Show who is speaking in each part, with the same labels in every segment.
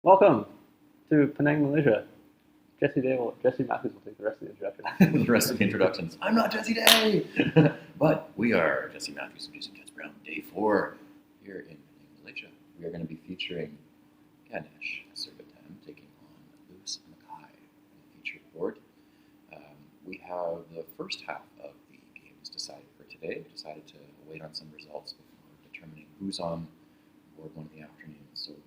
Speaker 1: Welcome to Penang, Malaysia. Jesse Matthews will take the rest of the introduction.
Speaker 2: The rest of the introductions. I'm not Jesse Day, but we are Jesse Matthews and Jason Katz-Brown. Day 4 here in Penang, Malaysia. We are going to be featuring Ganesh Asirvatham taking on Mackay on the featured board. We have the first half of the games decided for today. We decided to wait on some results before determining who's on board 1 in the afternoon and so forth.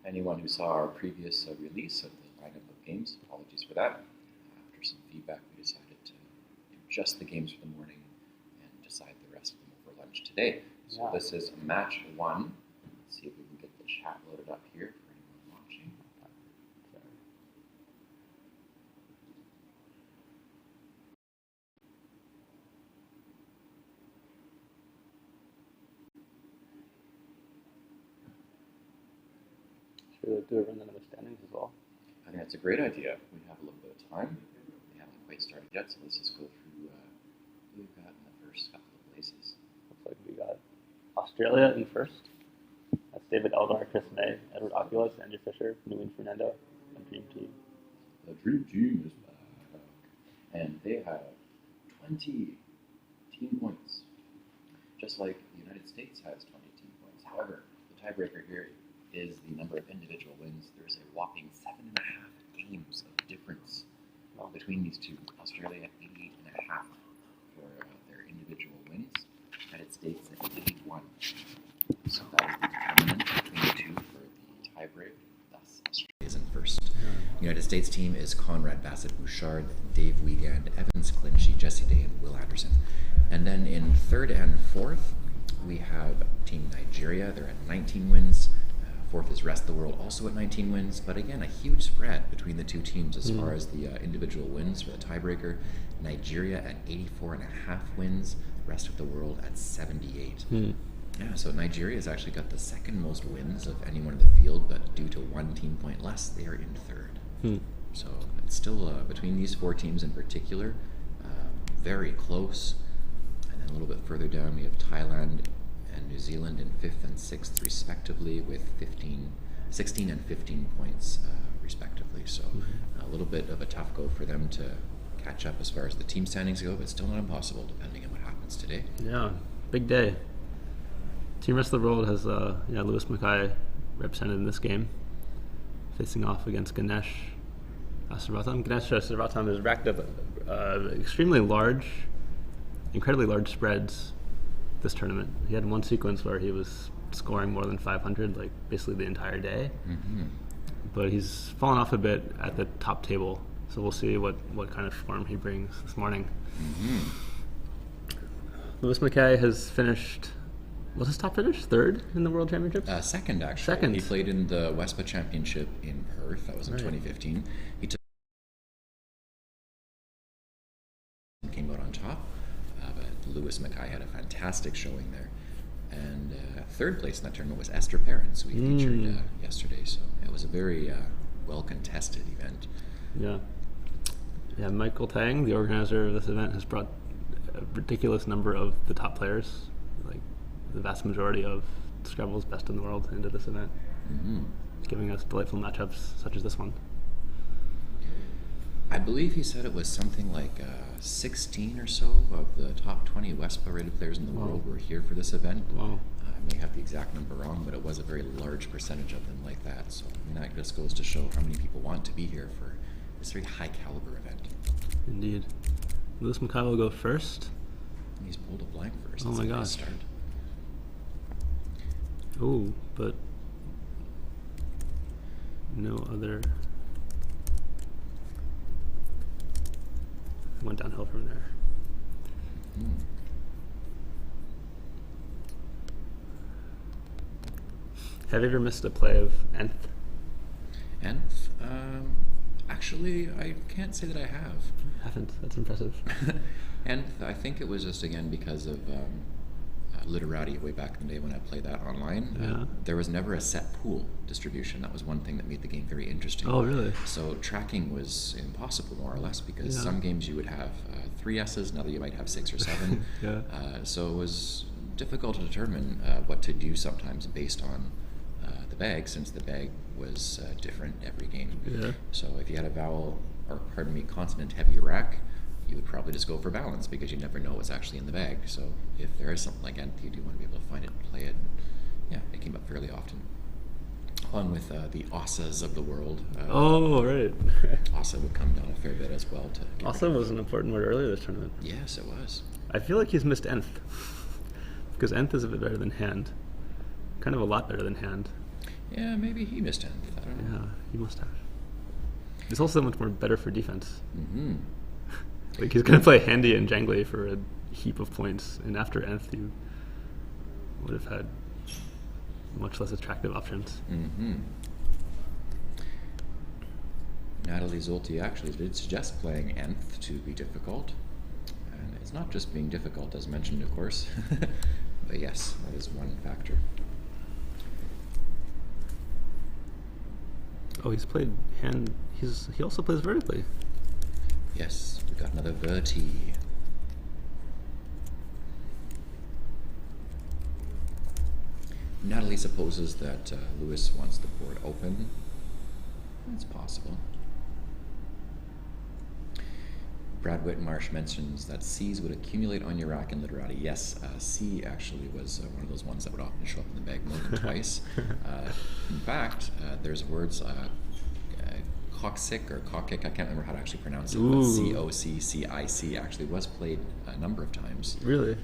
Speaker 2: Anyone who saw our previous release of the lineup of games, apologies for that. After some feedback, we decided to do just the games for the morning and decide the rest of them over lunch today. So This is match 1. Let's see if we can get the chat loaded up here for anyone watching.
Speaker 1: Should we do a rundown of the standings as well?
Speaker 2: I think that's a great idea. We have a little bit of time. We haven't quite started yet, so let's just go through who we've got in the first couple of places.
Speaker 1: Looks like we got Australia in first. That's David Eldar, Chris May, Edward Oculus, Andrew Fisher, Nguyen Fernando, and Dream Team.
Speaker 2: The Dream Team is back. And they have 20 team points. Just like the United States has 20 team points. However, the tiebreaker here is the number of individual wins. There's a whopping 7.5 games of difference between these two. Australia at 88.5 for their individual wins. United States at 81. So that is the determinant between the two for the tiebreak. Thus, Australia is in first. United States team is Conrad Bassett-Bouchard, Dave Wiegand, Evans Clinchy, Jesse Day, and Will Anderson. And then in third and fourth, we have Team Nigeria. They're at 19 wins. Fourth is Rest of the World, also at 19 wins, but again, a huge spread between the two teams as far as the individual wins for the tiebreaker. Nigeria at 84.5 wins, Rest of the World at 78. Yeah, so Nigeria has actually got the second most wins of anyone in the field, but due to 1 team point less, they are in third. So it's still, between these 4 teams in particular, very close. And then a little bit further down, we have Thailand and New Zealand in 5th and 6th respectively with 16 and 15 points respectively. So a little bit of a tough go for them to catch up as far as the team standings go, but still not impossible depending on what happens today.
Speaker 1: Yeah, big day. Team Rest of the World has Lewis Mackay represented in this game, facing off against Ganesh Asirvatham. Ganesh Asirvatham has racked up incredibly large spreads this tournament. He had one sequence where he was scoring more than 500, like basically the entire day. But he's fallen off a bit at the top table, so we'll see what kind of form he brings this morning. Lewis Mackay has finished. Was his top finish? Third in the World Championships?
Speaker 2: Second, actually.
Speaker 1: Second.
Speaker 2: He played in the NASPA Championship in Perth. That was in 2015. He came out on top. But Lewis Mackay had a fantastic showing there. And third place in that tournament was Esther Perrins, we featured yesterday. So it was a very well-contested event.
Speaker 1: Yeah, Michael Tang, the organizer of this event, has brought a ridiculous number of the top players, like the vast majority of Scrabble's best in the world, into this event, giving us delightful matchups such as this one.
Speaker 2: I believe he said it was something like 16 or so of the top 20 WESPA rated players in the world were here for this event. I may have the exact number wrong, but it was a very large percentage of them like that. So that just goes to show how many people want to be here for this very high caliber event.
Speaker 1: Indeed. Lewis Mackay will go first.
Speaker 2: He's pulled a blank first.
Speaker 1: Oh my gosh.
Speaker 2: Nice start.
Speaker 1: Oh, but no other. Went downhill from there. Have you ever missed a play of Nth?
Speaker 2: Nth? Actually, I can't say that I have.
Speaker 1: Haven't. That's impressive.
Speaker 2: Nth, I think it was just, again, because of Literati way back in the day when I played that online. There was never a set pool distribution. That was one thing that made the game very interesting.
Speaker 1: Oh, really?
Speaker 2: So tracking was impossible, more or less, because some games you would have 3 S's, another you might have 6 or 7. So it was difficult to determine what to do sometimes based on the bag, since the bag was different every game.
Speaker 1: Yeah.
Speaker 2: So if you had a vowel, or pardon me, consonant-heavy rack, you would probably just go for balance because you never know what's actually in the bag. So if there is something like nth, you do want to be able to find it and play it. Yeah, it came up fairly often. Along with the Ossas of the world.
Speaker 1: Oh, right.
Speaker 2: Ossa would come down a fair bit as well.
Speaker 1: Ossa was an important word earlier this tournament.
Speaker 2: Yes, it was.
Speaker 1: I feel like he's missed nth. Because nth is a bit better than hand. Kind of a lot better than hand.
Speaker 2: Yeah, maybe he missed nth. I don't know.
Speaker 1: Yeah, he must have. He's also much more better for defense.
Speaker 2: Mm-hmm.
Speaker 1: Like, he's going to play handy and jangly for a heap of points, and after nth, you would have had much less attractive options.
Speaker 2: Mm-hmm. Natalie Zolti actually did suggest playing nth to be difficult. And it's not just being difficult, as mentioned, of course. But yes, that is one factor.
Speaker 1: Oh, he's played hand. He also plays vertically.
Speaker 2: Yes, we got another verti. Natalie supposes that Lewis wants the board open. It's possible. Brad Whitmarsh mentions that C's would accumulate on your rack in literati. Yes, C actually was one of those ones that would often show up in the bag more than twice. In fact, there's words, coccyc or cockic, I can't remember how to actually pronounce it, but C-O-C-C-I-C actually was played a number of times.
Speaker 1: Really?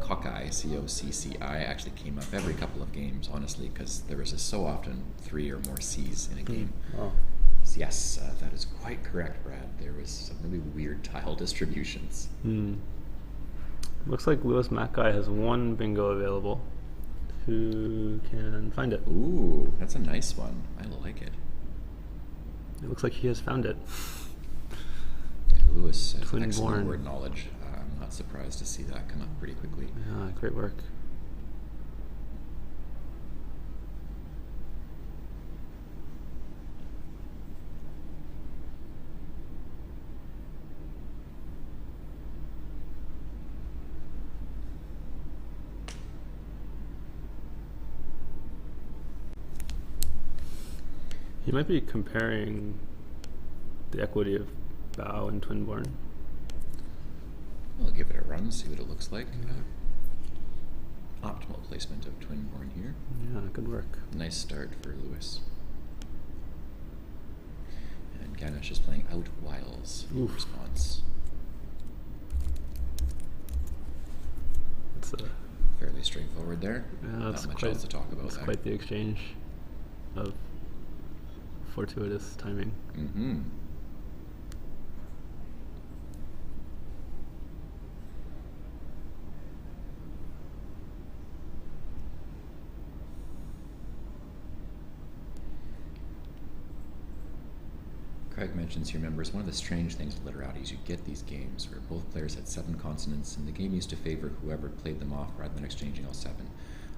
Speaker 2: Cockeye, C-O-C-C-I, actually came up every couple of games, honestly, because there was so often 3 or more C's in a game.
Speaker 1: Oh.
Speaker 2: Yes, that is quite correct, Brad. There was some really weird tile distributions.
Speaker 1: Looks like Lewis Mackay has one bingo available. Who can find it?
Speaker 2: Ooh, that's a nice one. I like it.
Speaker 1: It looks like he has found it.
Speaker 2: Yeah, Lewis has
Speaker 1: Twin
Speaker 2: excellent
Speaker 1: born.
Speaker 2: word knowledge. I'm not surprised to see that come up pretty quickly.
Speaker 1: Yeah, great work. He might be comparing the equity of bow and twin born.
Speaker 2: I'll give it a run, see what it looks like. Optimal placement of twin born here.
Speaker 1: Yeah, good work.
Speaker 2: Nice start for Lewis. And Ganesh is playing out wiles in response.
Speaker 1: It's
Speaker 2: fairly straightforward there.
Speaker 1: Yeah,
Speaker 2: Not much else to talk about
Speaker 1: it's
Speaker 2: there.
Speaker 1: quite the exchange of fortuitous timing.
Speaker 2: Mm-hmm. Craig mentions he remembers one of the strange things with literati is you get these games where both players had 7 consonants and the game used to favor whoever played them off rather than exchanging all 7.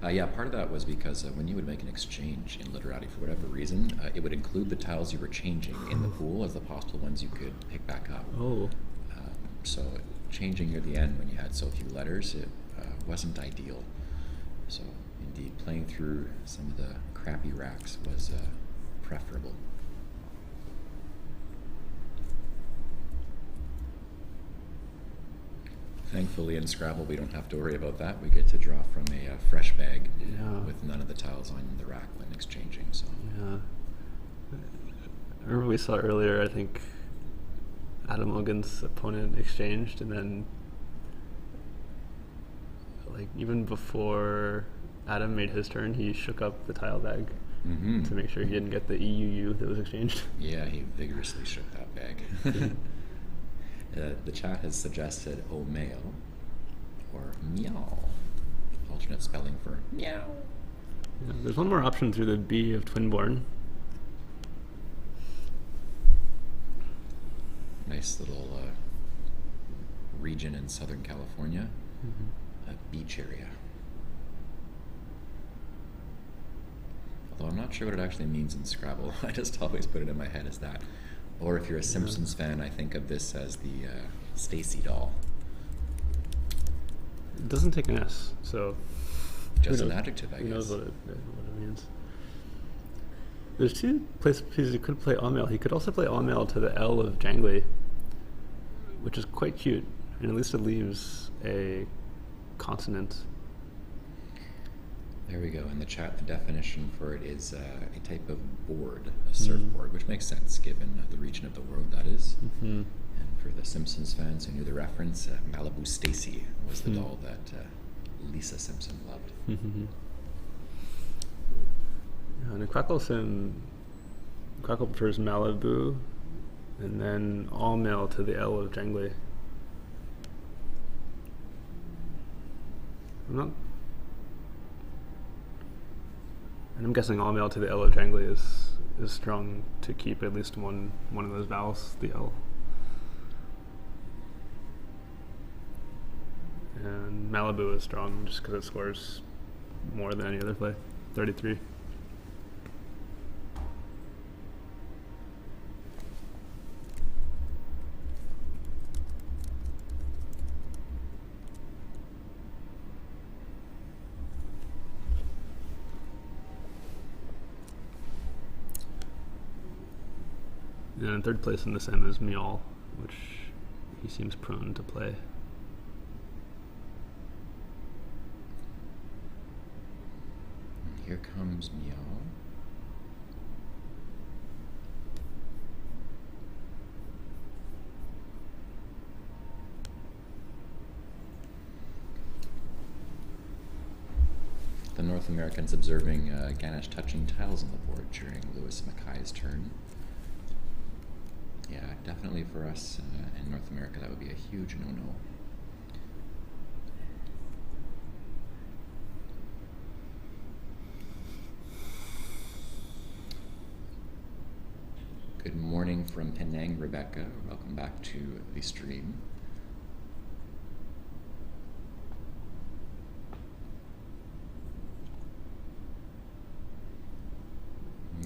Speaker 2: Yeah, part of that was because when you would make an exchange in literati for whatever reason, it would include the tiles you were changing in the pool as the possible ones you could pick back up.
Speaker 1: Oh.
Speaker 2: So changing near the end when you had so few letters, it wasn't ideal. So indeed, playing through some of the crappy racks was preferable. Thankfully in Scrabble we don't have to worry about that. We get to draw from a fresh bag with none of the tiles on the rack when exchanging. So
Speaker 1: yeah. I remember we saw earlier, I think Adam Logan's opponent exchanged, and then like even before Adam made his turn, he shook up the tile bag to make sure he didn't get the EUU that was exchanged.
Speaker 2: Yeah, he vigorously shook that bag. The chat has suggested O'Mail or meow, alternate spelling for meow.
Speaker 1: Yeah, there's one more option through the B of Twinborn.
Speaker 2: Nice little region in Southern California, a beach area. Although I'm not sure what it actually means in Scrabble. I just always put it in my head as that. Or if you're a Simpsons fan, I think of this as the Stacy doll.
Speaker 1: It doesn't take an S, so
Speaker 2: just an adjective, I guess.
Speaker 1: Who knows what it means? There's two places he could play all mail. He could also play all mail to the L of jangly, which is quite cute, and at least it leaves a consonant.
Speaker 2: There we go. In the chat, the definition for it is a type of board, a surfboard, which makes sense given the region of the world that is. And for the Simpsons fans who knew the reference, Malibu Stacy was the doll that Lisa Simpson loved.
Speaker 1: And in Crackle prefers Malibu, and then all mail to the L of jangly. I'm guessing all mail to the L of jangly is strong to keep at least one of those vowels, the L. And Malibu is strong just because it scores more than any other play, 33. And in third place in the sim is Mial, which he seems prone to play.
Speaker 2: Here comes Mial. The North Americans observing Ganesh touching tiles on the board during Lewis Mackay's turn. Yeah, definitely for us in North America, that would be a huge no-no. Good morning from Penang, Rebecca. Welcome back to the stream.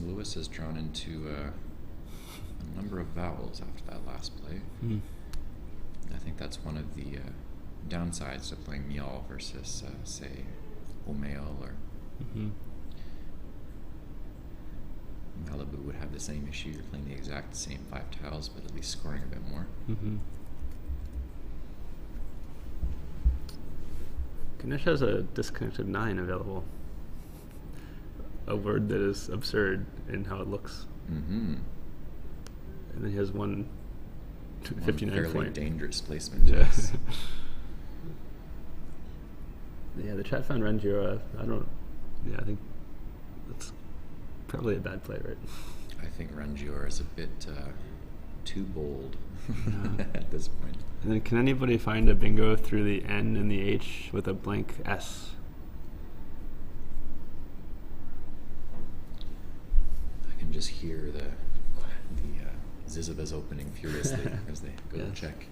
Speaker 2: Lewis has drawn into a number of vowels after that last play. I think that's one of the downsides to playing Mial versus, say, Omail or Malibu would have the same issue. You're playing the exact same 5 tiles, but at least scoring a bit more.
Speaker 1: Ganesh has a disconnected 9 available. A word that is absurd in how it looks. And then he has one 59
Speaker 2: fairly
Speaker 1: point.
Speaker 2: Dangerous placement, yes.
Speaker 1: Yeah, the chat found Ranjira. I think that's probably a bad play, right?
Speaker 2: I think Ranjira is a bit too bold at this point.
Speaker 1: And then can anybody find a bingo through the N and the H with a blank S?
Speaker 2: I can just hear the Zizabas opening furiously as they go to check.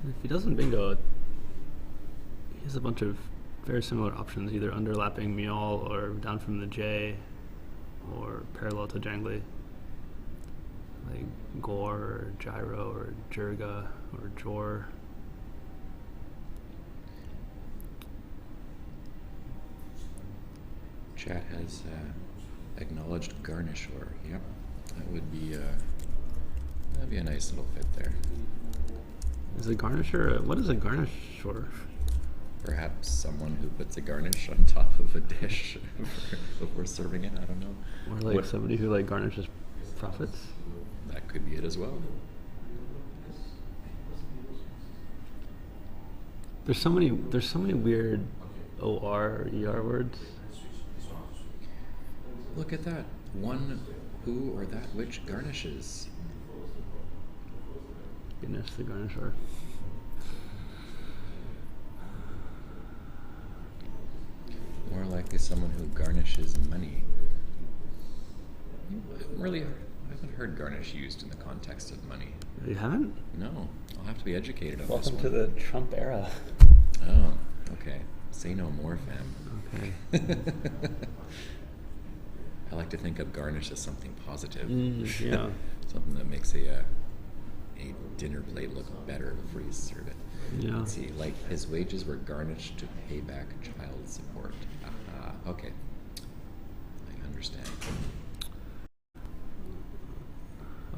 Speaker 1: If he doesn't bingo, he has a bunch of very similar options, either underlapping Mial or down from the J or parallel to jangly, like Gore or Gyro or Jirga or Jor.
Speaker 2: Chat has acknowledged Garnishor. Yep, that would be that'd be a nice little fit there.
Speaker 1: Is a garnisher? What is a garnisher?
Speaker 2: Perhaps someone who puts a garnish on top of a dish before serving it. I don't know.
Speaker 1: Or like somebody who like garnishes profits.
Speaker 2: That could be it as well.
Speaker 1: There's so many weird OR or ER words.
Speaker 2: Look at that. One who or that which garnishes.
Speaker 1: Ganesh the garnisher.
Speaker 2: More likely someone who garnishes money.
Speaker 3: haven't heard garnish used in the context of money.
Speaker 1: You haven't?
Speaker 3: No, I'll have to be educated on
Speaker 1: Welcome
Speaker 3: this
Speaker 1: to
Speaker 3: one.
Speaker 1: the Trump era.
Speaker 3: Oh, okay. Say no more, fam.
Speaker 1: Okay.
Speaker 3: I like to think of garnish as something positive.
Speaker 1: Yeah.
Speaker 3: Something that makes a dinner plate look better before you serve it.
Speaker 1: Yeah.
Speaker 3: Let's see, like his wages were garnished to pay back child support. Okay. I understand.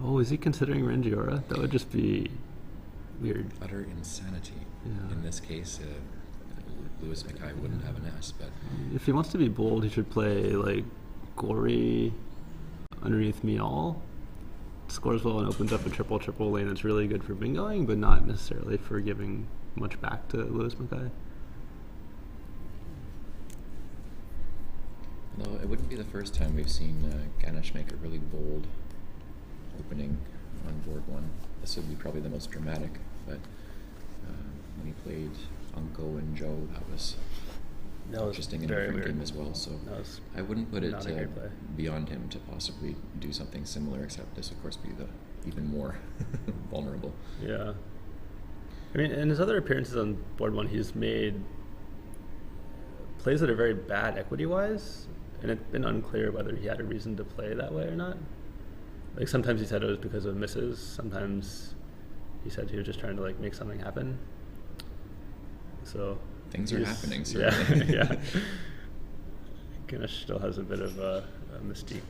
Speaker 1: Oh, is he considering Rangiora? That would just be weird.
Speaker 3: Utter insanity.
Speaker 1: Yeah.
Speaker 3: In this case, Lewis Mackay wouldn't have an S, but
Speaker 1: If he wants to be bold, he should play like Gory underneath me all. Scores well and opens up a triple lane that's really good for bingoing, but not necessarily for giving much back to Lewis Mackay.
Speaker 3: no, it wouldn't be the first time we've seen Ganesh make a really bold opening on board one. This would be probably the most dramatic, but when he played Unco and Joe, that was interesting in a different game as well. So I wouldn't put it beyond him to possibly do something similar, except this, of course, be the even more vulnerable.
Speaker 1: Yeah. I mean, in his other appearances on board one, he's made plays that are very bad equity-wise, and it's been unclear whether he had a reason to play that way or not. Like sometimes he said it was because of misses. Sometimes he said he was just trying to like make something happen. So
Speaker 3: things are happening, certainly.
Speaker 1: Yeah. Ganesh still has a bit of a mystique,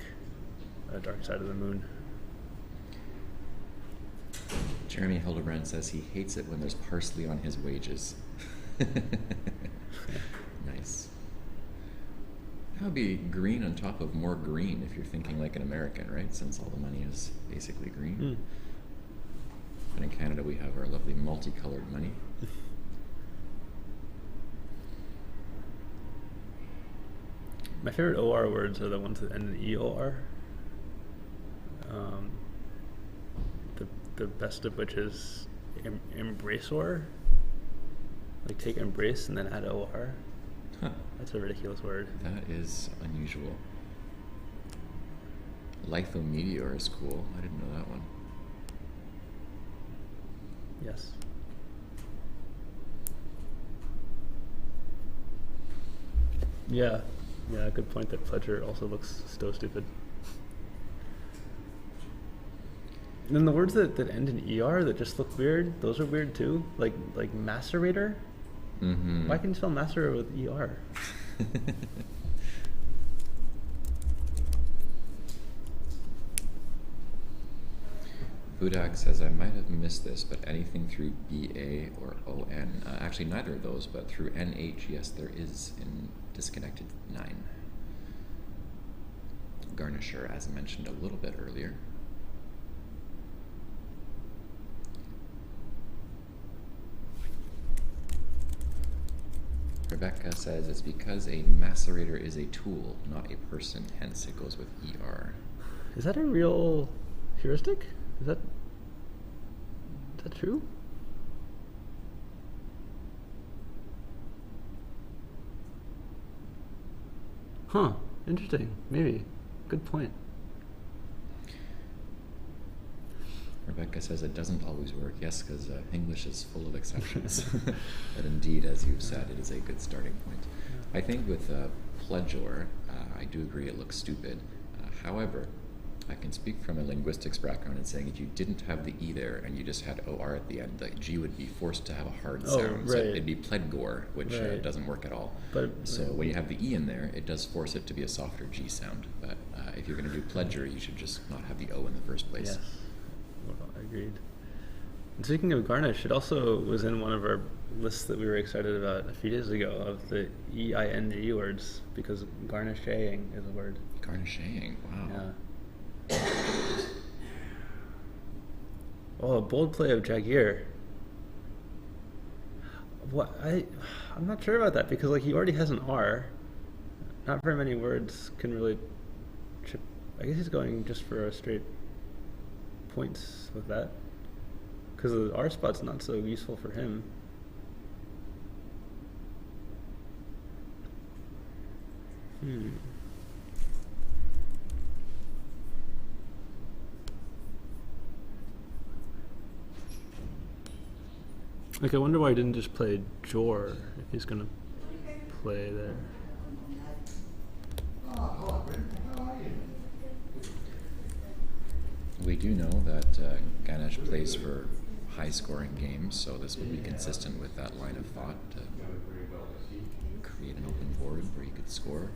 Speaker 1: a dark side of the moon.
Speaker 3: Jeremy Hildebrand says he hates it when there's parsley on his wages. Nice. That would be green on top of more green if you're thinking like an American, right? Since all the money is basically green. And in Canada we have our lovely multicolored money.
Speaker 1: My favorite OR words are the ones that end in EOR. The best of which is embraceor. Like take embrace and then add OR.
Speaker 3: Huh.
Speaker 1: That's a ridiculous word.
Speaker 3: That is unusual. Lithometeor is cool. I didn't know that one.
Speaker 1: Yes. Yeah, good point that Pledger also looks so stupid. And then the words that end in ER that just look weird, those are weird too. Like macerator.
Speaker 3: Mm-hmm.
Speaker 1: Why can you spell macerator with ER?
Speaker 3: Budak says, I might have missed this, but anything through BA or ON. Actually, neither of those, but through NH, yes, there is in disconnected 9. Garnisher, as I mentioned a little bit earlier. Rebecca says it's because a macerator is a tool, not a person, hence it goes with ER.
Speaker 1: Is that a real heuristic? Is that true? Huh, interesting. Maybe. Good point.
Speaker 3: Rebecca says it doesn't always work. Yes, because English is full of exceptions. But indeed, as you've said, it is a good starting point. I think with pledgeor, I do agree it looks stupid. However, I can speak from a linguistics background in saying if you didn't have the E there and you just had OR at the end, the G would be forced to have a hard sound. So it'd be pledgor, which doesn't work at all. So when you have the E in there, it does force it to be a softer G sound. But if you're going to do pledger, you should just not have the O in the first place.
Speaker 1: Yes. Well, agreed. And speaking of garnish, it also was in one of our lists that we were excited about a few days ago of the EING words, because garnishing is a word.
Speaker 3: Garnishing, wow.
Speaker 1: Yeah. Oh, a bold play of Jagier. What I'm not sure about that, because like he already has an R. Not very many words can really chip. I guess he's going just for a straight points with that, because the R spot's not so useful for him. Like, I wonder why he didn't just play Jor if he's going to play there.
Speaker 3: We do know that Ganesh plays for high-scoring games, so this would be consistent with that line of thought to create an open board where you could score.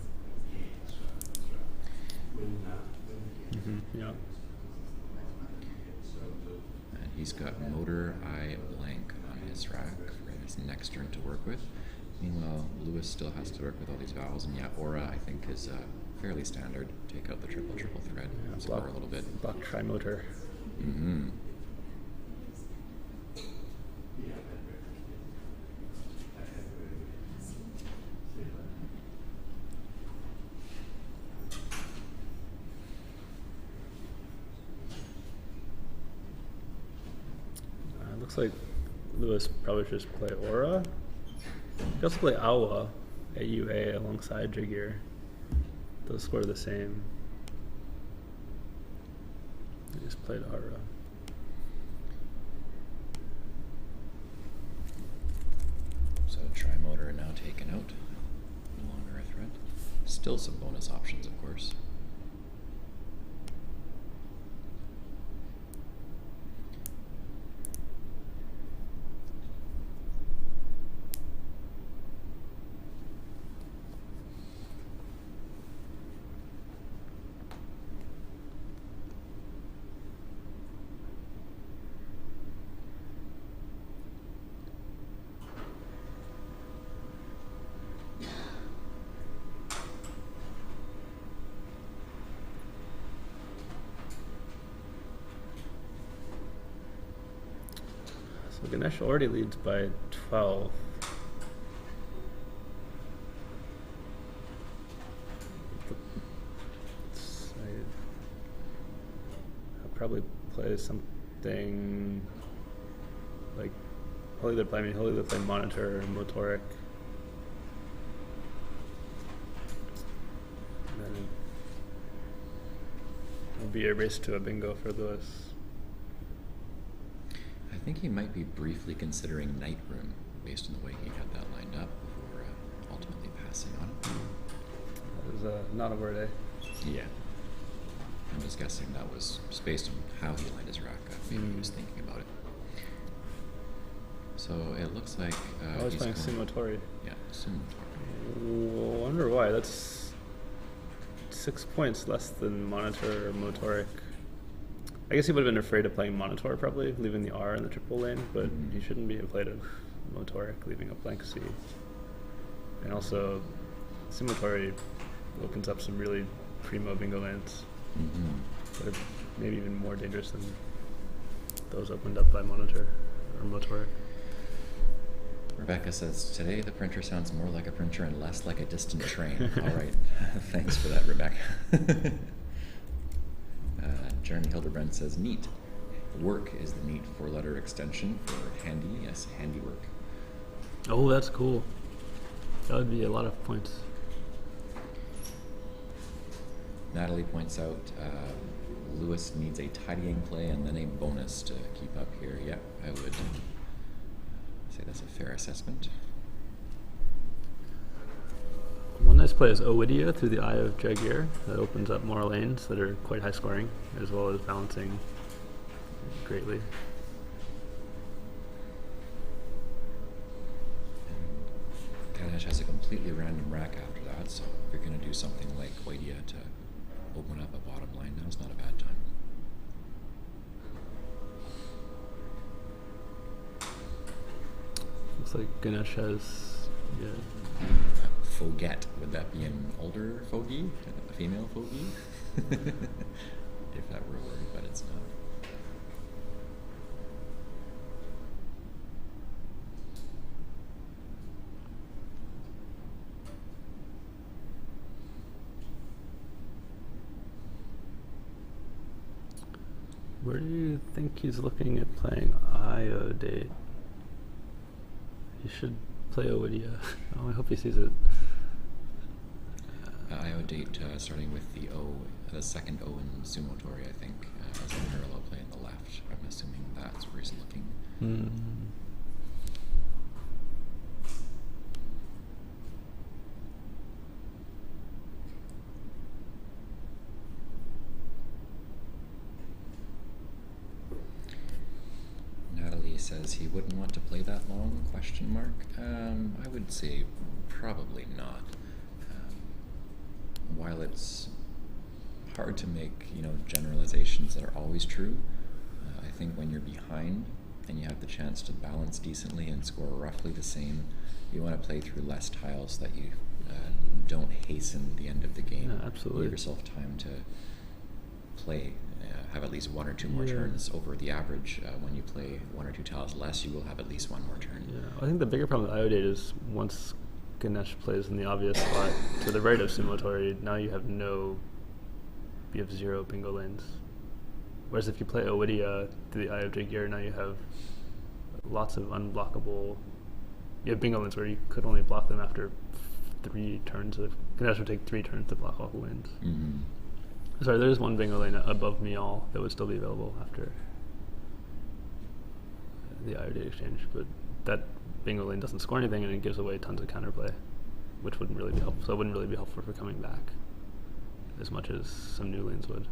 Speaker 1: Yeah.
Speaker 3: And he's got Motor Eye Blank on his rack for his next turn to work with. Meanwhile, Lewis still has to work with all these vowels, and yeah, Aura I think is fairly standard. Take out the triple thread, score a little bit.
Speaker 1: Block Trimotor.
Speaker 3: Mm-hmm.
Speaker 1: Looks like Lewis probably should just play Aura. He can also play Awa at UA alongside Jagir. Those score the same. He just played Aura.
Speaker 3: So Trimotor now taken out. No longer a threat. Still some bonus options, of course.
Speaker 1: So Ganesh already leads by 12. I'll probably play something like he'll either play Monitor or Motoric. And then it'll be a race to a bingo for Lewis.
Speaker 3: I think he might be briefly considering Night Room based on the way he had that lined up before ultimately passing on it.
Speaker 1: That was not a word, eh?
Speaker 3: Yeah. I'm just guessing that was based on how he lined his rack up. Maybe he was thinking about it. So it looks like
Speaker 1: he's playing Sumotori.
Speaker 3: Yeah, Sumotori.
Speaker 1: Wonder why. That's 6 points less than Monitor or Motoric. I guess he would have been afraid of playing Monitor probably, leaving the R in the triple lane, but he shouldn't be afraid of Motoric leaving a blank C. And also, Sumotori opens up some really primo bingo lanes that are maybe even more dangerous than those opened up by Monitor or Motoric.
Speaker 3: Rebecca says, today the printer sounds more like a printer and less like a distant train. All right. Thanks for that, Rebecca. Jeremy Hildebrand says, neat. Work is the neat four-letter extension for handy. Yes, handiwork.
Speaker 1: Oh, that's cool. That would be a lot of points.
Speaker 3: Natalie points out Lewis needs a tidying play and then a bonus to keep up here. Yeah, I would say that's a fair assessment.
Speaker 1: One nice play is Owidia through the Eye of Jagir. That opens up more lanes that are quite high scoring, as well as balancing greatly.
Speaker 3: Ganesh has a completely random rack after that, so if you're going to do something like Owidia to open up a bottom line, now's not a bad time.
Speaker 1: Looks like Ganesh has,
Speaker 3: Foget, would that be an older fogey? A female fogey? If that were a word, but it's not.
Speaker 1: Where do you think he's looking at playing Iodate? He should play Owidia. Oh, I hope he sees it.
Speaker 3: Iodate starting with the O, the second O in Sumotori, I think, as a parallel play on the left. I'm assuming that's where he's looking. says he wouldn't want to play that long, question mark. I would say probably not. While it's hard to make, generalizations that are always true, I think when you're behind and you have the chance to balance decently and score roughly the same, you want to play through less tiles so that you don't hasten the end of the game.
Speaker 1: Yeah, absolutely.
Speaker 3: Give yourself time to play, have at least one or two more turns over the average. When you play one or two tiles less, you will have at least one more turn.
Speaker 1: Yeah, I think the bigger problem with IO-Date is once Ganesh plays in the obvious spot to the right of Sumotori, now you have 0 bingo lanes. Whereas if you play Owidia to the eye of Jagir, now you have lots of unblockable. You have bingo lanes where you could only block them after 3 turns. Ganesh would take 3 turns to block all the lanes.
Speaker 3: Mm-hmm.
Speaker 1: Sorry, there's one bingo lane above Mial that would still be available after the IO-Date exchange, but that bingo lane doesn't score anything and it gives away tons of counterplay, which wouldn't really be helpful. So it wouldn't really be helpful for coming back as much as some new lanes would.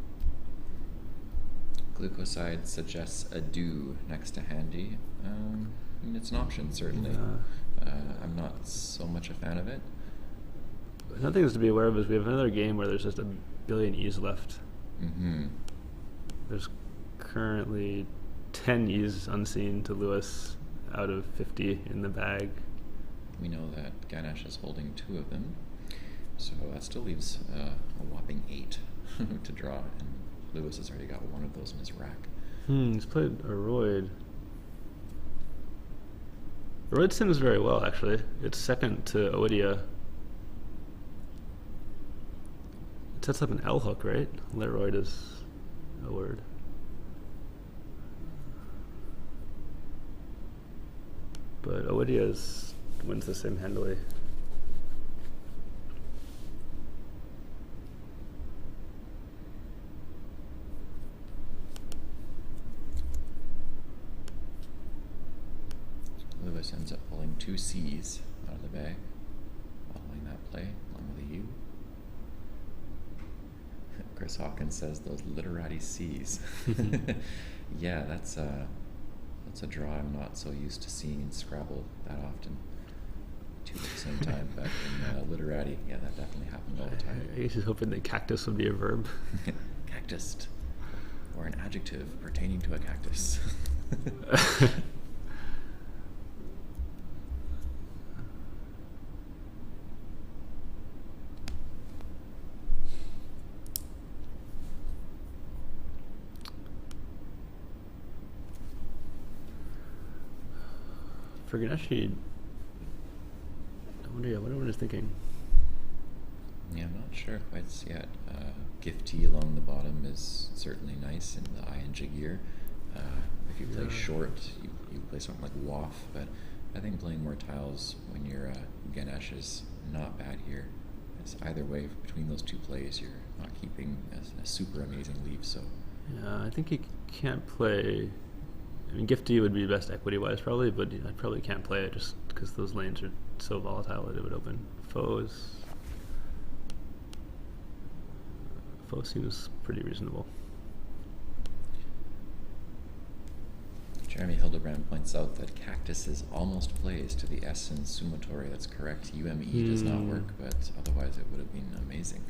Speaker 3: Glucoside suggests a do next to handy. It's an option, certainly. I'm not so much a fan of it.
Speaker 1: Another thing is to be aware of is we have another game where there's just 1 billion E's left.
Speaker 3: Mm-hmm.
Speaker 1: There's currently 10 E's unseen to Lewis out of 50 in the bag.
Speaker 3: We know that Ganesh is holding 2 of them, so that still leaves a whopping 8 to draw, and Lewis has already got one of those in his rack.
Speaker 1: He's played Aroid. Aroid sims very well, actually. It's second to Owidia. It sets up an L hook, right? Leroyd is a word. But Owidia wins the sim handily.
Speaker 3: Lewis ends up pulling 2 C's out of the bag, following that play, along with a U. Chris Hawkins says those literati C's. Yeah, that's a draw I'm not so used to seeing in Scrabble that often. 2 at the same time, but in literati, yeah, that definitely happened all the time.
Speaker 1: I guess he's hoping that cactus would be a verb.
Speaker 3: Cactused, or an adjective pertaining to a cactus.
Speaker 1: For Ganesh, I wonder what everyone is thinking.
Speaker 3: Yeah, I'm not sure quite yet. Gifty along the bottom is certainly nice in the I and Jagir. If you play short, you play something like Waff, but I think playing more tiles when you're Ganesh is not bad here. It's either way, between those 2 plays, you're not keeping a super amazing lead, so.
Speaker 1: Yeah, I think he can't play. I mean, Gifty would be best equity-wise probably, but I probably can't play it just because those lanes are so volatile that it would open. Foe seems pretty reasonable.
Speaker 3: Jeremy Hildebrand points out that Cactuses almost plays to the S in Sumotori. That's correct. UME does not work, but otherwise it would have been amazing.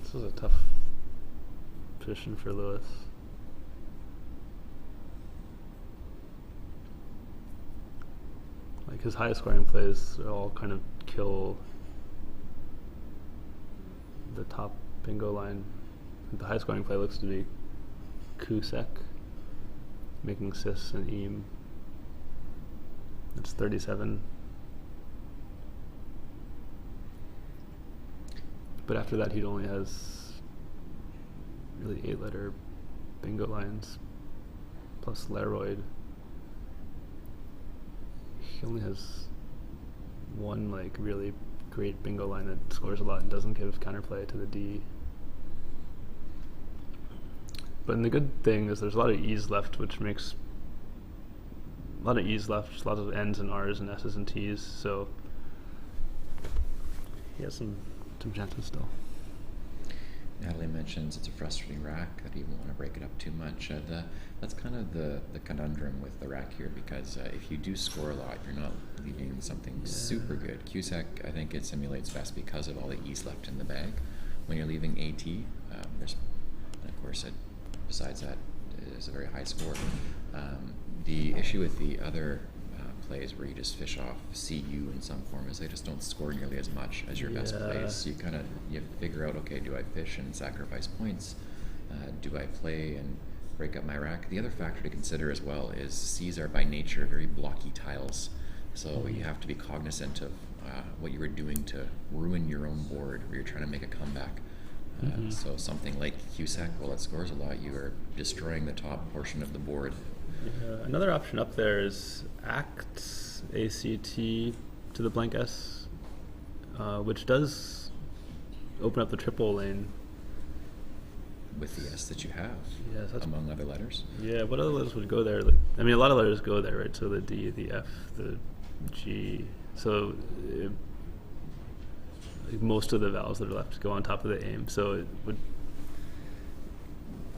Speaker 1: This was a tough position for Lewis. Like his highest scoring plays all kind of kill the top bingo line. The highest scoring play looks to be Kusek, making Sis and Eam. That's 37. But after that, he only has really 8-letter bingo lines, plus Leroyd. He only has one like really great bingo line that scores a lot and doesn't give counterplay to the D. But the good thing is there's a lot of E's left, which makes a lot of E's left, just lots of N's and R's and S's and T's, so he has some chances still.
Speaker 3: Natalie mentions it's a frustrating rack, that you won't want to break it up too much. That's kind of the conundrum with the rack here, because if you do score a lot, you're not leaving something super good. QSEC, I think it simulates best because of all the E's left in the bag. When you're leaving AT, there's, and of course, besides that, is a very high score. The issue with the other plays where you just fish off CU in some form is they just don't score nearly as much as your best plays. So you figure out, okay, do I fish and sacrifice points? Do I play and break up my rack? The other factor to consider as well is C's are by nature very blocky tiles. So you have to be cognizant of what you were doing to ruin your own board where you're trying to make a comeback. So something like QSEC, well, it scores a lot, you are destroying the top portion of the board.
Speaker 1: Another option up there is ACT, A-C-T to the blank S, which does open up the triple lane.
Speaker 3: With the S that you have,
Speaker 1: that's
Speaker 3: among other letters?
Speaker 1: Yeah, what other letters would go there? Like, I mean, a lot of letters go there, right? So the D, the F, the G. So most of the vowels that are left go on top of the aim. So it would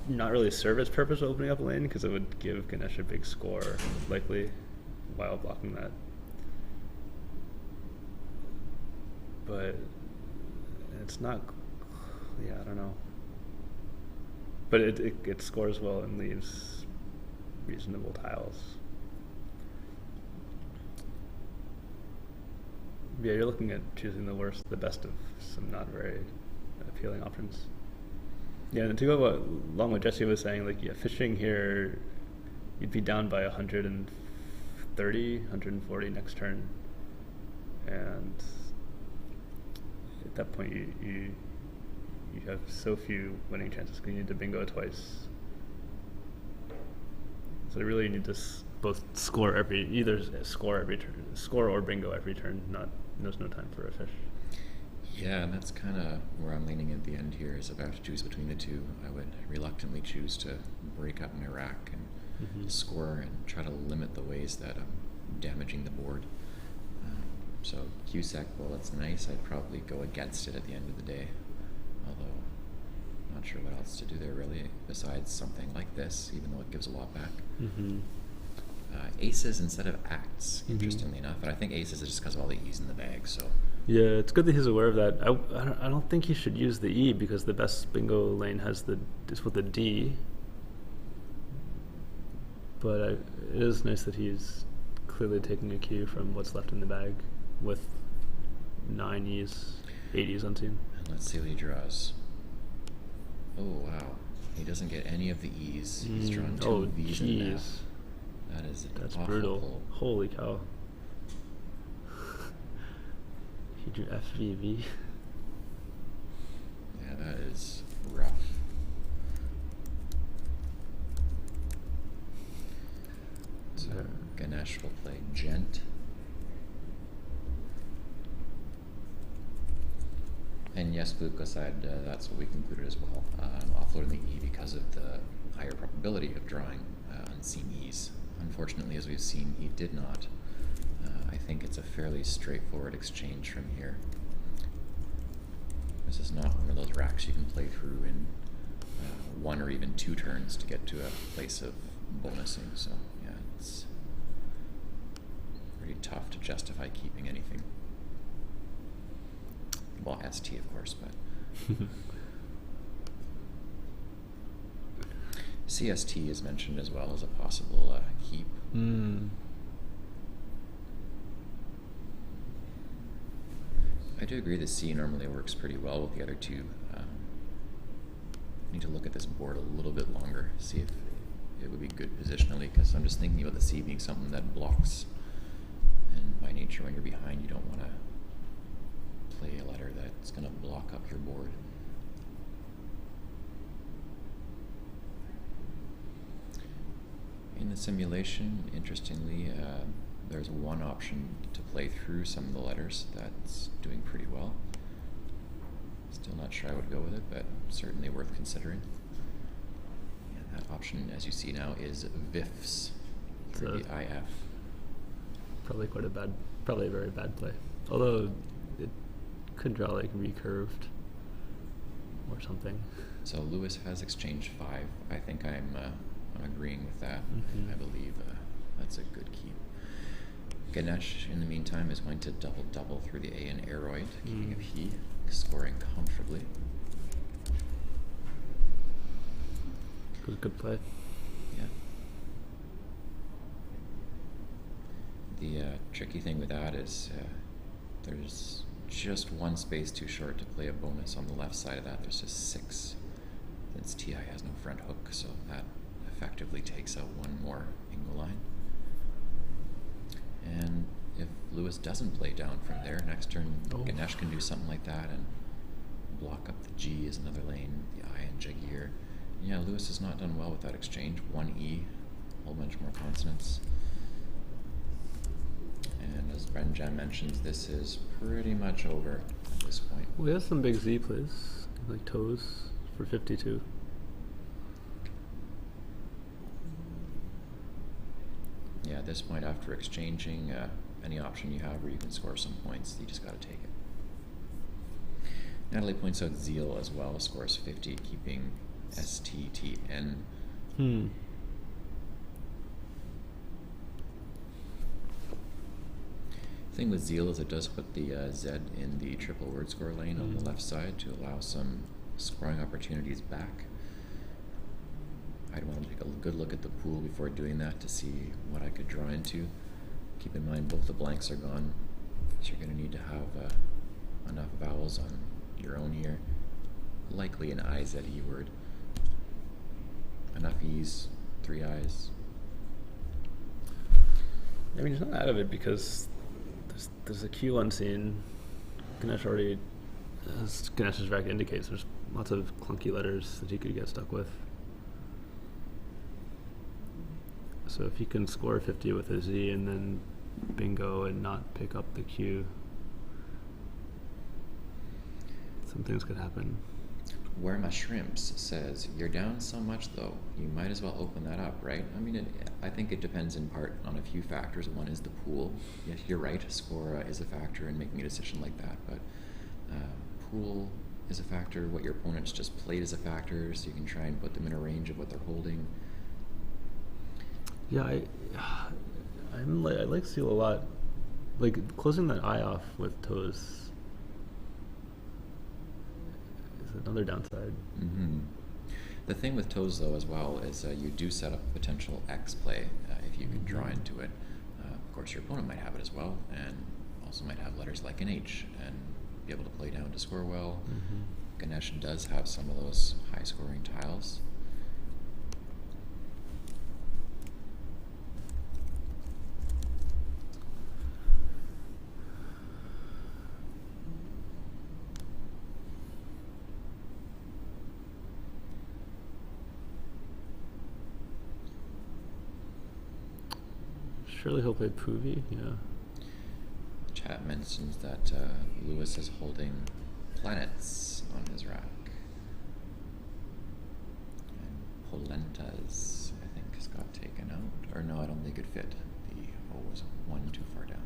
Speaker 1: not really serve its purpose of opening up a lane, because it would give Ganesh a big score, likely, while blocking that. But it's not, I don't know. But it scores well and leaves reasonable tiles. Yeah, you're looking at choosing the best of some not very appealing options. Yeah, and to go along with Jesse was saying, like, fishing here, you'd be down by 130, 140 next turn, and at that point you have so few winning chances because you need to bingo twice. So really you need to both score or bingo every turn. There's no time for a fish.
Speaker 3: Yeah, and that's kind of where I'm leaning at the end here, is about to choose between the two. I would reluctantly choose to break up my rack and score and try to limit the ways that I'm damaging the board. So QSEC, well, that's nice. I'd probably go against it at the end of the day. Although, not sure what else to do there really, besides something like this, even though it gives a lot back. Aces instead of acts, interestingly enough. And I think aces is just because of all the E's in the bag, so...
Speaker 1: Yeah, it's good that he's aware of that. I don't think he should use the E, because the best bingo lane is with the D. But it is nice that he's clearly taking a cue from what's left in the bag with 9 E's, 8 E's unseen.
Speaker 3: And let's see what he draws. Oh, wow. He doesn't get any of the E's. He's drawn 2 of these in F. That's
Speaker 1: brutal.
Speaker 3: Pull.
Speaker 1: Holy cow. He drew FVV.
Speaker 3: Yeah, that is rough. So Ganesh will play Gent. And yes, Luca said that's what we concluded as well. Offloading the E because of the higher probability of drawing unseen E's. Unfortunately, as we've seen, he did not. I think it's a fairly straightforward exchange from here. This is not one of those racks you can play through in 1 or even 2 turns to get to a place of bonusing. So yeah, it's pretty tough to justify keeping anything. Well, ST of course, but CST is mentioned as well as a possible keep. I do agree that C normally works pretty well with the other two. I need to look at this board a little bit longer, see if it would be good positionally, because I'm just thinking about the C being something that blocks. And by nature, when you're behind, you don't want to play a letter that's going to block up your board. In the simulation, interestingly, there's one option to play through some of the letters that's doing pretty well. Still not sure I would go with it, but certainly worth considering. Yeah, option, as you see now, is VIFs through the IF.
Speaker 1: Probably a very bad play. Although it could draw like recurved or something.
Speaker 3: So Lewis has exchanged 5. I think I'm agreeing with that. I believe that's a good keep. Ganesh, in the meantime, is going to double through the A and Aroid, keeping a P, scoring comfortably.
Speaker 1: Good play.
Speaker 3: Yeah. The tricky thing with that is there's just one space too short to play a bonus on the left side of that. There's just 6. Since TI has no front hook, so that effectively takes out one more Ingo line. And if Lewis doesn't play down from there, next turn Ganesh can do something like that and block up the G as another lane, the I and Jagier. Yeah, Lewis has not done well with that exchange. 1 E, a whole bunch more consonants. And as Brenjan mentions, this is pretty much over at this point.
Speaker 1: We have some big Z plays, like toes for 52.
Speaker 3: Yeah, at this point, after exchanging any option you have where you can score some points, you just got to take it. Natalie points out Zeal as well, scores 50, keeping STTN. Thing with Zeal is it does put the Z in the triple word score lane on the left side to allow some scoring opportunities back. I'd want to take a good look at the pool before doing that to see what I could draw into. Keep in mind both the blanks are gone, so you're going to need to have enough vowels on your own ear. Likely an I-Z-E word. Enough E's, 3 I's.
Speaker 1: I mean, he's not out of it because there's a Q unseen. Ganesh already, as Ganesh's rack indicates, there's lots of clunky letters that he could get stuck with. So if he can score 50 with a Z and then bingo and not pick up the Q, some things could happen.
Speaker 3: Where My Shrimps says, you're down so much though, you might as well open that up, right? I mean, I think it depends in part on a few factors. One is the pool. Yes, you're right, score is a factor in making a decision like that, but pool is a factor. What your opponent's just played is a factor, so you can try and put them in a range of what they're holding.
Speaker 1: Yeah, I like Seal a lot. Like, closing that eye off with toes is another downside.
Speaker 3: The thing with toes, though, as well, is you do set up potential X play if you can draw into it. Of course, your opponent might have it as well, and also might have letters like an H and be able to play down to score well. Ganesh does have some of those high-scoring tiles.
Speaker 1: Surely he'll play Poovy, yeah.
Speaker 3: Chat mentions that Lewis is holding planets on his rack. And Polentas, I think, has got taken out. Or no, I don't think it fit. The O was one too far down.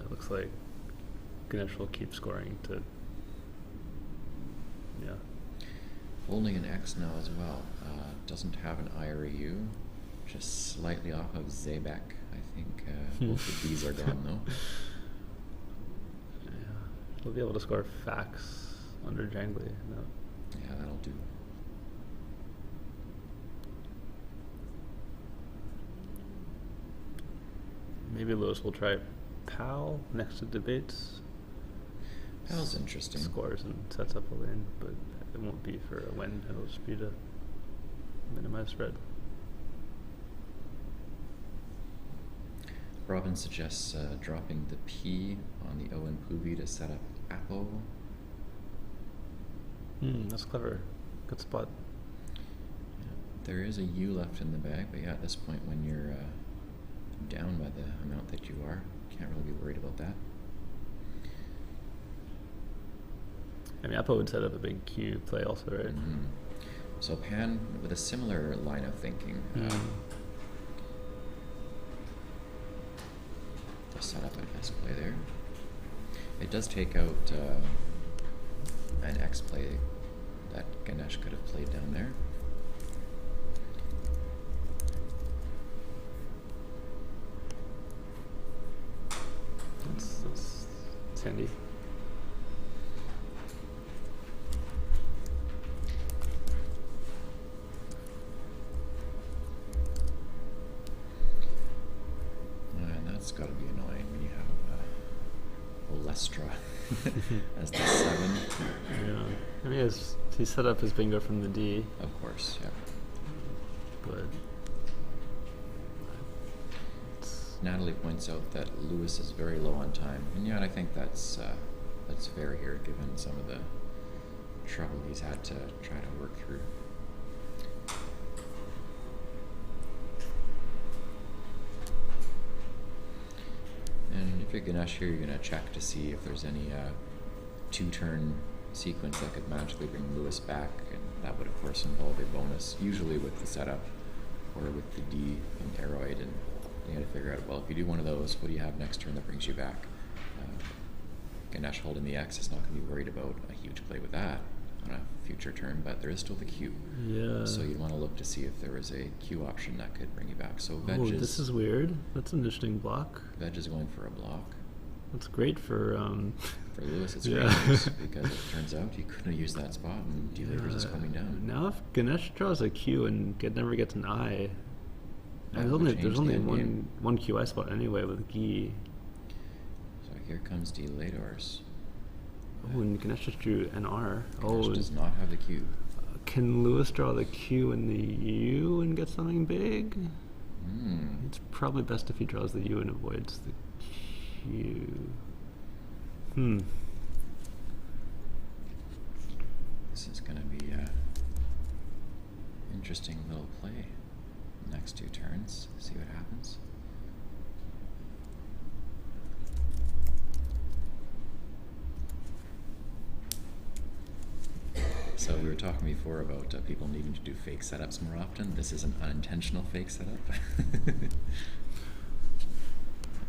Speaker 1: Looks like Ganesh will keep scoring to, yeah.
Speaker 3: Holding an X now as well. Doesn't have an I or a U, just slightly off of Zebek. I think both of these are gone though.
Speaker 1: Yeah, he'll be able to score Fax under Jangly. No.
Speaker 3: Yeah, that'll do.
Speaker 1: Maybe Lewis will try Pal next to debates.
Speaker 3: Pal's interesting.
Speaker 1: Scores and sets up a lane, but it won't be for a win. It'll just be to minimize spread.
Speaker 3: Robin suggests dropping the P on the O and Puvi to set up Apo.
Speaker 1: That's clever. Good spot.
Speaker 3: Yeah. There is a U left in the bag, but yeah, at this point when you're down by the amount that you are, can't really be worried about that.
Speaker 1: I mean, Apo would set up a big Q play also, right?
Speaker 3: Mm-hmm. So Pan, with a similar line of thinking, to set up an S play there. It does take out an X play that Ganesh could have played down there.
Speaker 1: That's handy.
Speaker 3: And that's got to be annoying when you have Olestra as the 7.
Speaker 1: Yeah. I mean, he set up his bingo from the D.
Speaker 3: Of course, yeah.
Speaker 1: But
Speaker 3: Natalie points out that Lewis is very low on time, and yeah, I think that's fair here, given some of the trouble he's had to try to work through. And if you're Ganesh here, you're going to check to see if there's any 2-turn sequence that could magically bring Lewis back, and that would of course involve a bonus, usually with the setup or with the D in Aeroid, and you got to figure out, well, if you do one of those, what do you have next turn that brings you back? Ganesh holding the X is not going to be worried about a huge play with that on a future turn, but there is still the Q.
Speaker 1: yeah.
Speaker 3: So you'd want to look to see if there is a Q option that could bring you back. So Veg
Speaker 1: this is weird. That's an interesting block.
Speaker 3: Veg is going for a block.
Speaker 1: That's great for
Speaker 3: For Lewis, it's
Speaker 1: Yeah.
Speaker 3: great news because it turns out he couldn't have used that spot and D-Labors is coming down.
Speaker 1: Now if Ganesh draws a Q and never gets an I,
Speaker 3: That
Speaker 1: there's
Speaker 3: would
Speaker 1: only
Speaker 3: change the end game.
Speaker 1: one QI spot anyway with Gi.
Speaker 3: So here comes D-Labors.
Speaker 1: Oh, and Ganesh just drew an R.
Speaker 3: Ganesh does not have the Q.
Speaker 1: Can Lewis draw the Q and the U and get something big? It's probably best if he draws the U and avoids the Q.
Speaker 3: This is going to be a interesting little play. Next 2 turns, see what happens. So we were talking before about people needing to do fake setups more often. This is an unintentional fake setup.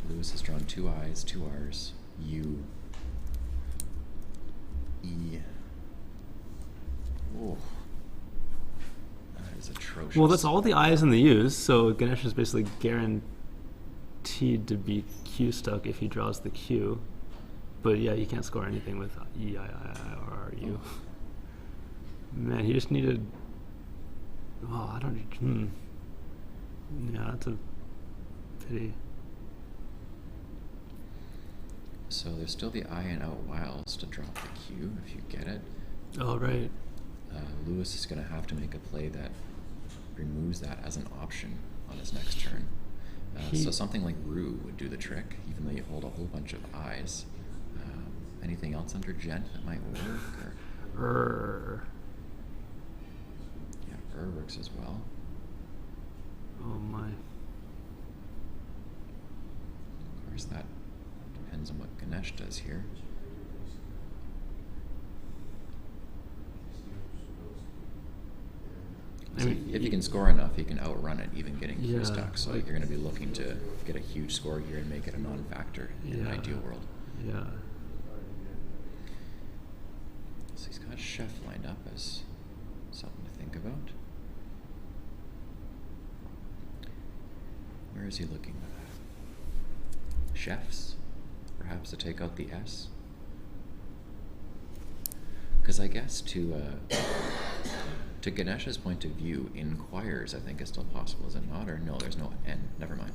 Speaker 3: Lewis has drawn 2 I's, 2 R's, U, E. Oh, that is atrocious.
Speaker 1: Well, that's all the I's and the U's, so Ganesh is basically guaranteed to be Q stuck if he draws the Q. But yeah, you can't score anything with E, I, R, U.
Speaker 3: Oh.
Speaker 1: Man, he just needed. Oh, I don't. Yeah, that's a pity.
Speaker 3: So there's still the I and out wilds to drop the Q if you get it.
Speaker 1: Oh, right.
Speaker 3: Lewis is going to have to make a play that removes that as an option on his next turn. So something like Rue would do the trick, even though you hold a whole bunch of I's. Anything else under Gent that might work? Or? Yeah, works as well.
Speaker 1: Oh my.
Speaker 3: Of course, that depends on what Ganesh does here.
Speaker 1: I mean,
Speaker 3: if you can score enough, you can outrun it, even getting Q
Speaker 1: Yeah,
Speaker 3: stuck. So
Speaker 1: like-
Speaker 3: you're going to be looking to get a huge score here and make it a non-factor in an
Speaker 1: Yeah.
Speaker 3: ideal world.
Speaker 1: Yeah.
Speaker 3: So he's got Chef lined up as something to think about. Where is he looking? Chefs? Perhaps to take out the S? Because I guess to Ganesh's point of view, inquires I think is still possible, is it not? Or no, there's no N. Never mind.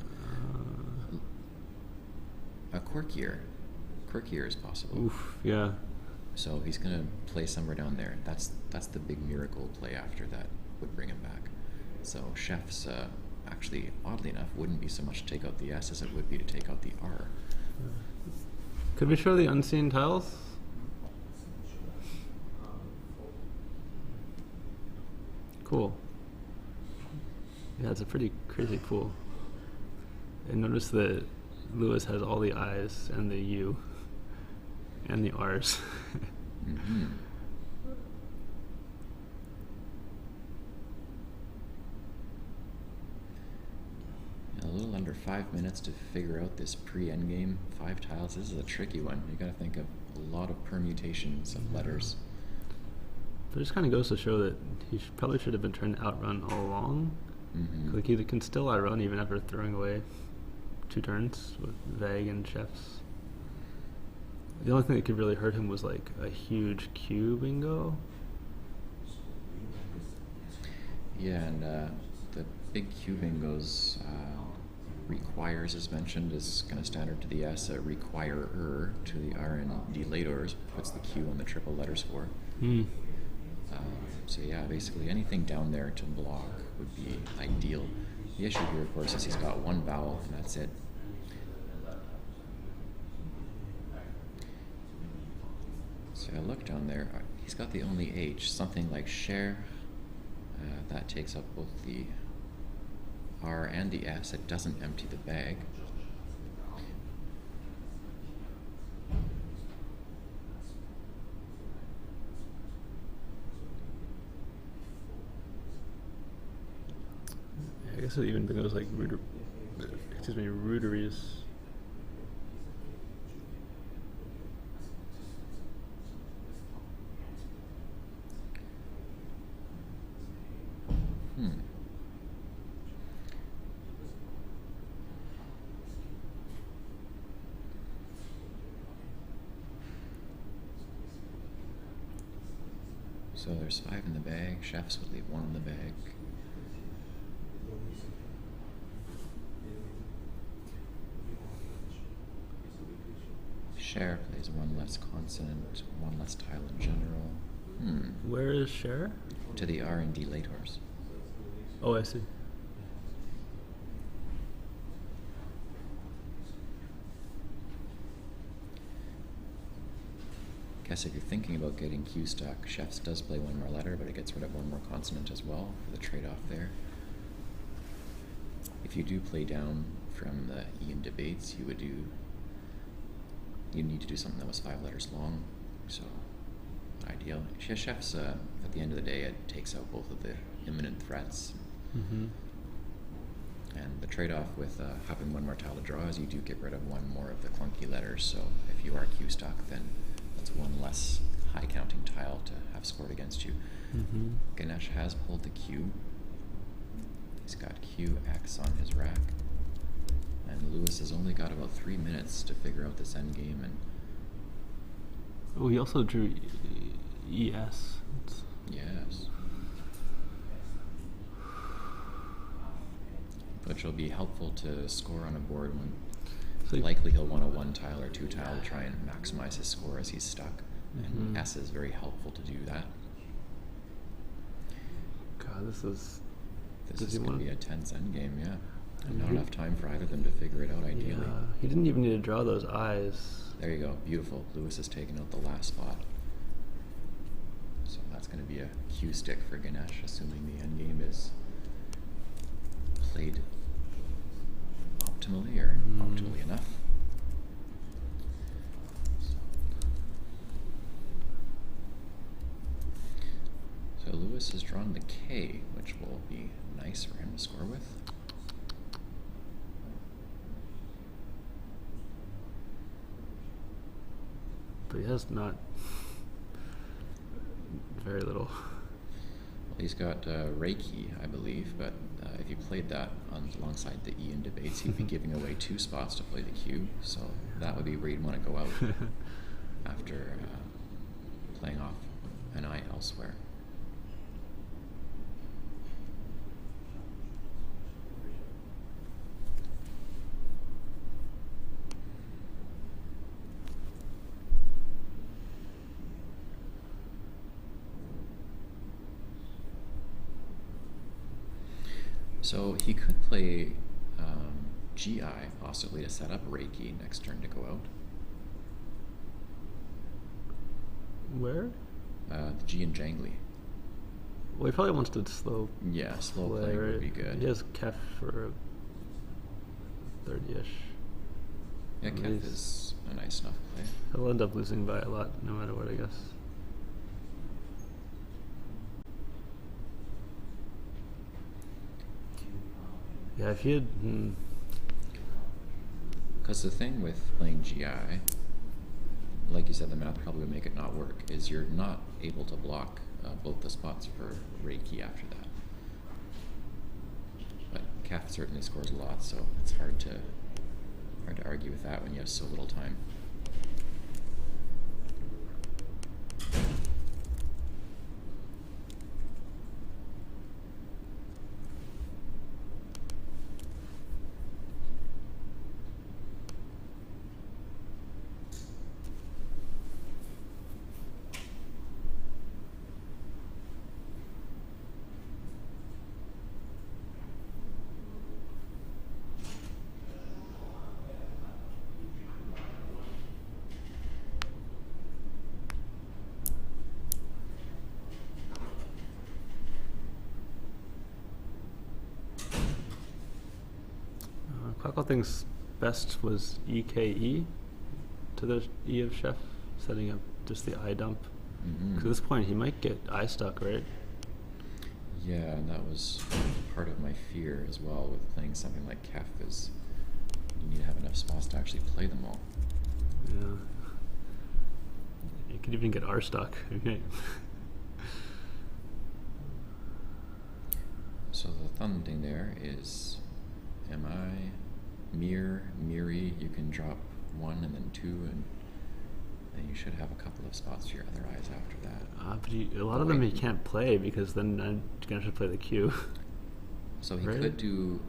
Speaker 3: A quirkier is possible.
Speaker 1: Oof, yeah.
Speaker 3: So he's gonna play somewhere down there. That's the big miracle play after that would bring him back. So chef's actually, oddly enough, wouldn't be so much to take out the S as it would be to take out the R.
Speaker 1: Could we show the unseen tiles? Cool. Yeah, it's a pretty crazy pool. And notice that Lewis has all the I's and the U and the R's.
Speaker 3: Mm-hmm. A little under 5 minutes to figure out this pre-endgame 5 tiles. This is a tricky one. You got to think of a lot of permutations of letters.
Speaker 1: But it just kind of goes to show that he probably should have been trying to outrun all along.
Speaker 3: Mm-hmm.
Speaker 1: Like he can still outrun even after throwing away 2 turns with Vague and Chefs. The only thing that could really hurt him was like a huge Q bingo.
Speaker 3: Yeah, and the big Q bingos requires, as mentioned, is kind of standard to the S. Requirer to the R and delators puts the Q on the triple letters for. So yeah, basically anything down there to block would be ideal. The issue here, of course, is he's got 1 vowel and that's it. So I look down there, he's got the only H, something like share. That takes up both the R and the S. It doesn't empty the bag.
Speaker 1: I guess it even goes like rooteries.
Speaker 3: So there's 5 in the bag. Chefs would leave 1 in the bag. Share plays 1 less consonant, 1 less tile in general.
Speaker 1: Where is share?
Speaker 3: To the R and delators.
Speaker 1: Oh, I see.
Speaker 3: Guess if you're thinking about getting Q stuck, Chefs does play 1 more letter, but it gets rid of 1 more consonant as well for the trade-off there. If you do play down from the E in debates, you need to do something that was 5 letters long, so ideal. Chefs, at the end of the day, it takes out both of the imminent threats.
Speaker 1: Mm-hmm.
Speaker 3: And the trade-off with having 1 more tile to draw is you do get rid of 1 more of the clunky letters, so if you are Q stuck, then that's 1 less high counting tile to have scored against you.
Speaker 1: Mm-hmm.
Speaker 3: Ganesh has pulled the Q. He's got QX on his rack. And Lewis has only got about 3 minutes to figure out this end game. And
Speaker 1: oh, he also drew ES.
Speaker 3: yes. Which will be helpful to score on a board when likely he'll want a 1 tile or 2 tile to try and maximize his score as he's stuck. And S is very helpful to do that.
Speaker 1: God, this is
Speaker 3: going to be a tense endgame, yeah. And not enough time for either of them to figure it out ideally.
Speaker 1: Yeah, he didn't even need to draw those eyes.
Speaker 3: There you go, beautiful. Lewis has taken out the last spot. So that's going to be a Q stick for Ganesh, assuming the endgame is played optimally or optimally enough. So Lewis has drawn the K, which will be nice for him to score with.
Speaker 1: But he has not very little.
Speaker 3: Well, he's got Reiki, I believe, but if you played that alongside the E in debates, he'd be giving away 2 spots to play the Q, so that would be where you'd want to go out after playing off an eye elsewhere. So he could play GI possibly to set up Reiki next turn to go out.
Speaker 1: Where?
Speaker 3: The G and Jangly.
Speaker 1: Well, he probably wants to slow.
Speaker 3: Yeah, slow play would be good.
Speaker 1: He has Kef for 30-ish.
Speaker 3: Yeah, Kef is a nice enough play.
Speaker 1: He'll end up losing by a lot, no matter what, I guess. Yeah, if he had...
Speaker 3: Because the thing with playing GI, like you said, the math probably would make it not work, is you're not able to block both the spots for Reiki after that. But Kef certainly scores a lot, so it's hard to argue with that when you have so little time.
Speaker 1: Quackle thinks best was EKE to the E of Chef, setting up just the eye dump.
Speaker 3: Mm-hmm.
Speaker 1: 'Cause at this point, he might get eye stuck, right?
Speaker 3: Yeah, and that was part of my fear as well with playing something like Kef, is you need to have enough spots to actually play them all.
Speaker 1: Yeah. You could even get R stuck. Okay.
Speaker 3: So the thumb thing there is MI, Miri, you can drop 1 and then 2, and then you should have a couple of spots for your other eyes after that.
Speaker 1: But a lot of them he can't play because then Ganesh should play the Q.
Speaker 3: So he
Speaker 1: right?
Speaker 3: you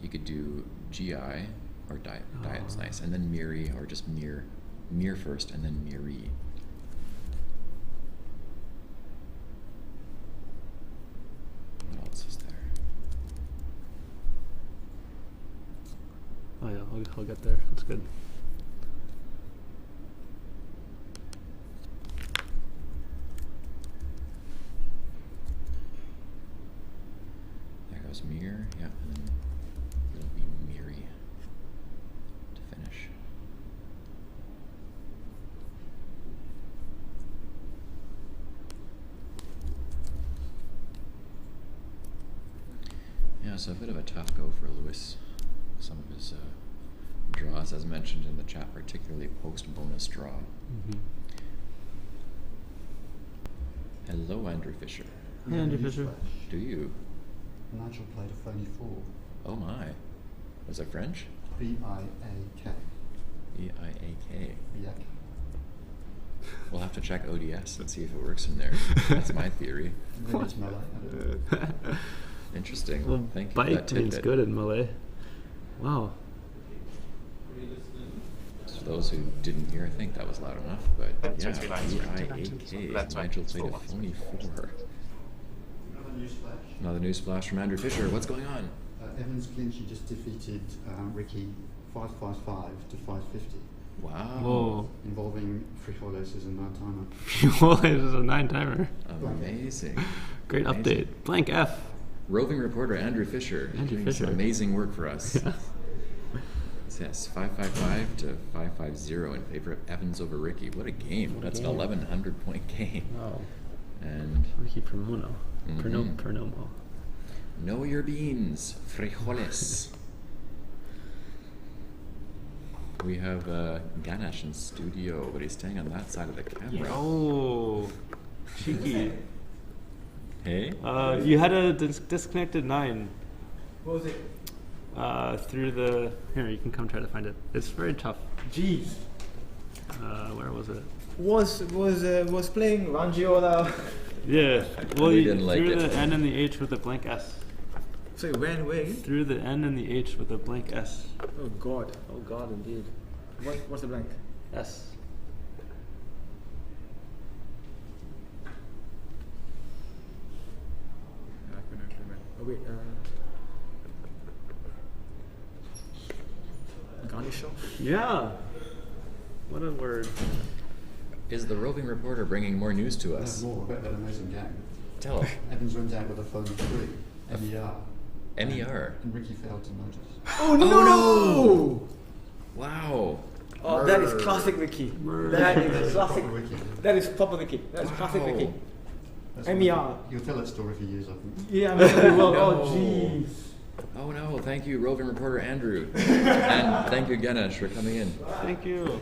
Speaker 3: could do GI, or Diet's nice, and then Miri, or just Mir first, and then Miri. What else is there?
Speaker 1: Oh yeah, I'll get there. That's good.
Speaker 3: There goes Mir, yeah, and then it'll be Miri to finish. Yeah, so a bit of a tough go for Lewis. Some of his draws, as mentioned in the chat, particularly post-bonus draw.
Speaker 1: Mm-hmm.
Speaker 3: Hello, Andrew Fisher.
Speaker 1: Hey, Andrew Fisher.
Speaker 3: Do you?
Speaker 4: Nigel played a phony 4.
Speaker 3: Oh my. Was it French?
Speaker 4: B-I-A-K.
Speaker 3: B-I-A-K.
Speaker 4: Yeah.
Speaker 3: We'll have to check ODS and see if it works in there. That's my theory.
Speaker 4: Maybe it's Malay. I don't know.
Speaker 3: Interesting.
Speaker 1: Well,
Speaker 3: Thank you for
Speaker 1: bite
Speaker 3: that
Speaker 1: means
Speaker 3: tidbit.
Speaker 1: good in Malay. Wow.
Speaker 3: For those who didn't hear, I think that was loud enough, but yeah, B-I-A-K. Nigel played a phony 4.
Speaker 4: Another newsflash.
Speaker 3: Another news flash from Andrew Fisher. What's going on?
Speaker 4: Evans Clinchey just defeated Ricky 555 to 550,
Speaker 3: Wow.
Speaker 1: Whoa.
Speaker 4: involving frijoles as a 9-timer.
Speaker 1: Frijoles is a 9-timer.
Speaker 3: Amazing.
Speaker 1: Great
Speaker 3: Amazing.
Speaker 1: update. Blank F.
Speaker 3: Roving reporter Andrew Fisher
Speaker 1: Andrew
Speaker 3: doing
Speaker 1: Fisher.
Speaker 3: some amazing work for us.
Speaker 1: Yeah.
Speaker 3: Yes, 555 to 550 in favor of Evans over Ricky. What a game.
Speaker 1: What a
Speaker 3: That's
Speaker 1: game.
Speaker 3: an 1,100 point game.
Speaker 1: Wow.
Speaker 3: And
Speaker 1: Ricky Permono.
Speaker 3: Mhm.
Speaker 1: Pernomo.
Speaker 3: know your beans, frijoles. We have Ganesh in studio, but he's staying on that side of the camera.
Speaker 1: Oh, cheeky.
Speaker 3: Hey?
Speaker 1: You had a disconnected 9.
Speaker 4: What was it?
Speaker 1: Through the... Here, you can come try to find it. It's very tough.
Speaker 4: Jeez.
Speaker 1: Where was it?
Speaker 5: was playing Ranjiola.
Speaker 1: Yeah. Well,
Speaker 3: We
Speaker 1: you
Speaker 3: didn't like
Speaker 1: threw
Speaker 3: it.
Speaker 1: the N and the H with a blank S.
Speaker 5: Sorry, when where again?
Speaker 1: Through the N and the H with a blank S.
Speaker 5: Oh God indeed. What's the blank?
Speaker 1: S.
Speaker 5: I couldn't remember. Oh wait, Ganesh.
Speaker 1: Yeah. What a word.
Speaker 3: Is the roving reporter bringing more news to
Speaker 4: That's
Speaker 3: us?
Speaker 4: more about that amazing game.
Speaker 3: Tell us.
Speaker 4: Evans went out with a phone 3, MER,
Speaker 3: MER.
Speaker 4: and Ricky failed to notice.
Speaker 5: Oh no!
Speaker 3: Wow.
Speaker 5: Oh, that is classic Ricky. That is classic.
Speaker 4: Proper Ricky.
Speaker 5: That is proper Ricky. That is classic
Speaker 3: Wow.
Speaker 5: Ricky.
Speaker 4: That's
Speaker 5: MER.
Speaker 4: You'll tell that story for years, I think.
Speaker 5: Yeah, I mean, well,
Speaker 3: No.
Speaker 5: oh jeez.
Speaker 3: Oh no, thank you, roving reporter Andrew. And thank you, Ganesh, for coming in.
Speaker 1: Thank you.